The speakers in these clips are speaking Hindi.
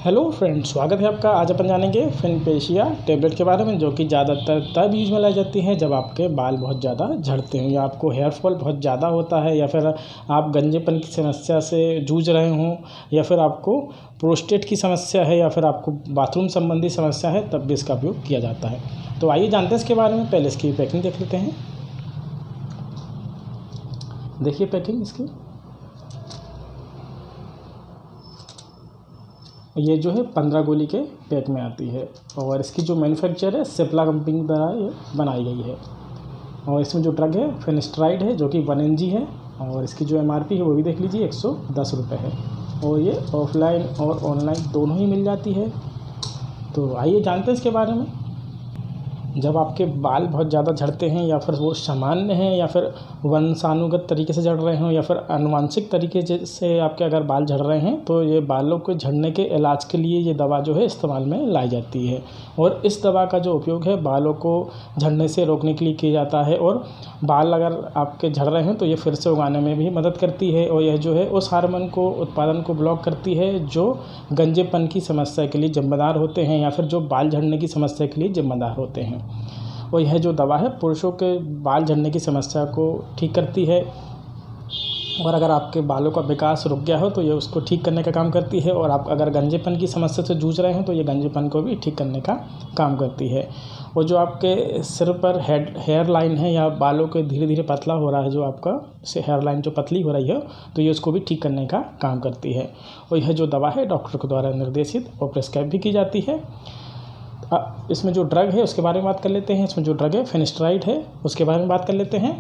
हेलो फ्रेंड्स, स्वागत है आपका। आज अपन जानेंगे फिनपेशिया टेबलेट के बारे में, जो कि ज़्यादातर तब यूज में लाई जाती है जब आपके बाल बहुत ज़्यादा झड़ते हैं या आपको हेयर फॉल बहुत ज़्यादा होता है या फिर आप गंजेपन की समस्या से जूझ रहे हों या फिर आपको प्रोस्टेट की समस्या है या फिर आपको बाथरूम संबंधी समस्या है, तब भी इसका उपयोग किया जाता है। तो आइए जानते हैं इसके बारे में। पहले इसकी पैकिंग देख लेते हैं। देखिए पैकिंग इसकी, ये जो है 15 गोली के पैक में आती है और इसकी जो मैन्युफैक्चर है सिप्ला कंपनी द्वारा ये बनाई गई है। और इसमें जो ड्रग है फिनेस्ट्राइड है, जो कि 1 mg है और इसकी जो MRP है वो भी देख लीजिए 110 रुपये है और ये ऑफलाइन और ऑनलाइन दोनों ही मिल जाती है। तो आइए जानते हैं इसके बारे में। जब आपके बाल बहुत ज़्यादा झड़ते हैं या फिर वो सामान्य हैं या फिर वंशानुगत तरीके से झड़ रहे हों या फिर आनुवंशिक तरीके से आपके अगर बाल झड़ रहे हैं, तो ये बालों को झड़ने के इलाज के लिए ये दवा जो है इस्तेमाल में लाई जाती है। और इस दवा का जो उपयोग है बालों को झड़ने से रोकने के लिए किया जाता है और बाल अगर आपके झड़ रहे हैं तो ये फिर से उगाने में भी मदद करती है। और यह जो है उस हार्मोन को उत्पादन को ब्लॉक करती है जो गंजेपन की समस्या के लिए जिम्मेदार होते हैं या फिर जो बाल झड़ने की समस्या के लिए जिम्मेदार होते हैं। और यह जो दवा है पुरुषों के बाल झड़ने की समस्या को ठीक करती है और अगर आपके बालों का विकास रुक गया हो तो ये उसको ठीक करने का काम करती है। और आप अगर गंजेपन की समस्या से जूझ रहे हैं तो ये गंजेपन को भी ठीक करने का काम करती है। और जो आपके सिर पर हेयर लाइन है या बालों के धीरे धीरे पतला हो रहा है, जो आपका से हेयर लाइन जो पतली हो रही है, तो ये उसको भी ठीक करने का काम करती है। और यह जो दवा है डॉक्टर के द्वारा निर्देशित और प्रिस्क्राइब भी की जाती है। इसमें जो ड्रग है उसके बारे में बात कर लेते हैं। इसमें जो ड्रग है फिनेस्ट्राइड है, उसके बारे में बात कर लेते हैं।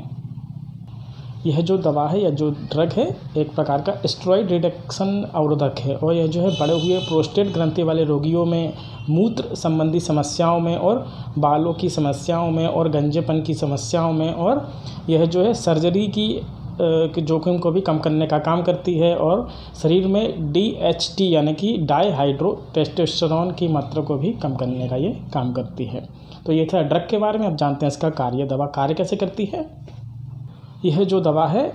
यह जो दवा है या जो ड्रग है एक प्रकार का स्टेरॉइड रिडक्शन अवरोधक है और यह जो है बढ़े हुए प्रोस्टेट ग्रंथि वाले रोगियों में, मूत्र संबंधी समस्याओं में और बालों की समस्याओं में और गंजेपन की समस्याओं में, और यह जो है सर्जरी की जोखिम को भी कम करने का काम करती है और शरीर में DHT यानी कि डाईहाइड्रोटेस्टोस्टेरोन की मात्रा को भी कम करने का ये काम करती है। तो ये था ड्रग के बारे में। अब जानते हैं इसका कार्य, दवा कार्य कैसे करती है। यह जो दवा है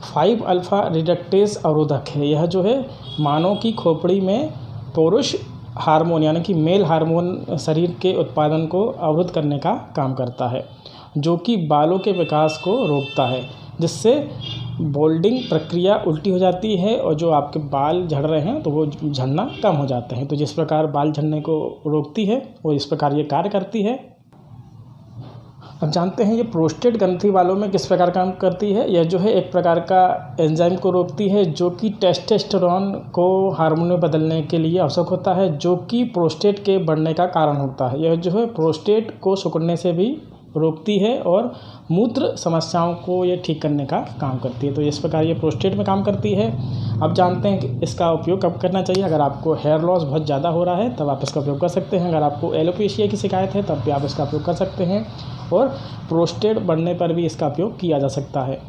5-अल्फा रिडक्टेज अवरोधक है। यह जो है मानव की खोपड़ी में पुरुष हार्मोन यानी कि मेल हार्मोन शरीर के उत्पादन को अवरुद्ध करने का काम करता है, जो कि बालों के विकास को रोकता है, जिससे बोल्डिंग प्रक्रिया उल्टी हो जाती है और जो आपके बाल झड़ रहे हैं तो वो झड़ना कम हो जाते हैं। तो जिस प्रकार बाल झड़ने को रोकती है वो इस प्रकार ये कार्य करती है। अब जानते हैं ये प्रोस्टेट ग्रंथि वालों में किस प्रकार काम करती है। यह जो है एक प्रकार का एंजाइम को रोकती है जो कि टेस्टोस्टेरोन को हार्मोन में बदलने के लिए आवश्यक होता है, जो कि प्रोस्टेट के बढ़ने का कारण होता है। यह जो है प्रोस्टेट को सिकुड़ने से भी रोकती है और मूत्र समस्याओं को ये ठीक करने का काम करती है। तो इस प्रकार ये प्रोस्टेट में काम करती है। अब जानते हैं कि इसका उपयोग कब करना चाहिए। अगर आपको हेयर लॉस बहुत ज़्यादा हो रहा है तब आप इसका उपयोग कर सकते हैं। अगर आपको एलोपेशिया की शिकायत है तब भी आप इसका उपयोग कर सकते हैं और प्रोस्टेट बढ़ने पर भी इसका उपयोग किया जा सकता है।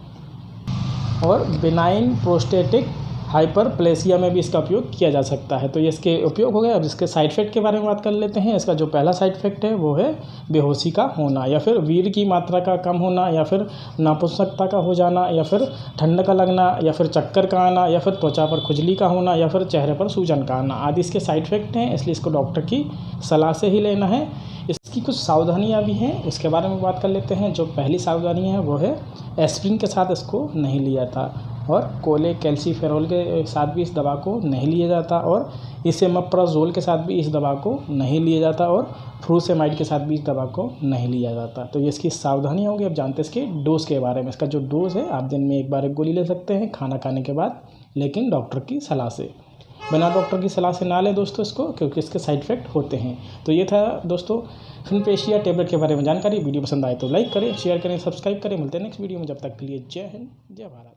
और बिनाइन प्रोस्टेटिक हाइपरप्लेसिया में भी इसका उपयोग किया जा सकता है। तो ये इसके उपयोग हो गए। अब इसके साइड इफ़ेक्ट के बारे में बात कर लेते हैं। इसका जो पहला साइड इफ़ेक्ट है वो है बेहोशी का होना या फिर वीर्य की मात्रा का कम होना या फिर नपुंसकता का हो जाना या फिर ठंड का लगना या फिर चक्कर का आना या फिर त्वचा पर खुजली का होना या फिर चेहरे पर सूजन का आना आदि इसके साइड इफ़ेक्ट हैं, इसलिए इसको डॉक्टर की सलाह से ही लेना है। इसकी कुछ सावधानियाँ भी हैं, उसके बारे में बात कर लेते हैं। जो पहली सावधानी है वो है एस्प्रिन के साथ इसको नहीं लिया जाता और कोले कैल्सीफेरोल के साथ भी इस दवा को नहीं लिया जाता और इसेमप्राजोल के साथ भी इस दवा को नहीं लिया जाता और फ्रूसेमाइड के साथ भी इस दवा को नहीं लिया जाता। तो ये इसकी सावधानी होगी। अब जानते हैं इसके डोज के बारे में। इसका जो डोज़ है आप दिन में 1 बार 1 गोली ले सकते हैं खाना खाने के बाद, लेकिन डॉक्टर की सलाह से। बिना डॉक्टर की सलाह से ना लें दोस्तों इसको, क्योंकि इसके साइड इफ़ेक्ट होते हैं। तो ये था दोस्तों फिनपेशिया टेबलेट के बारे में जानकारी। वीडियो पसंद आए तो लाइक करें, शेयर करें, सब्सक्राइब करें। मिलते हैं नेक्स्ट वीडियो में। जब तक के लिए जय हिंद, जय भारत।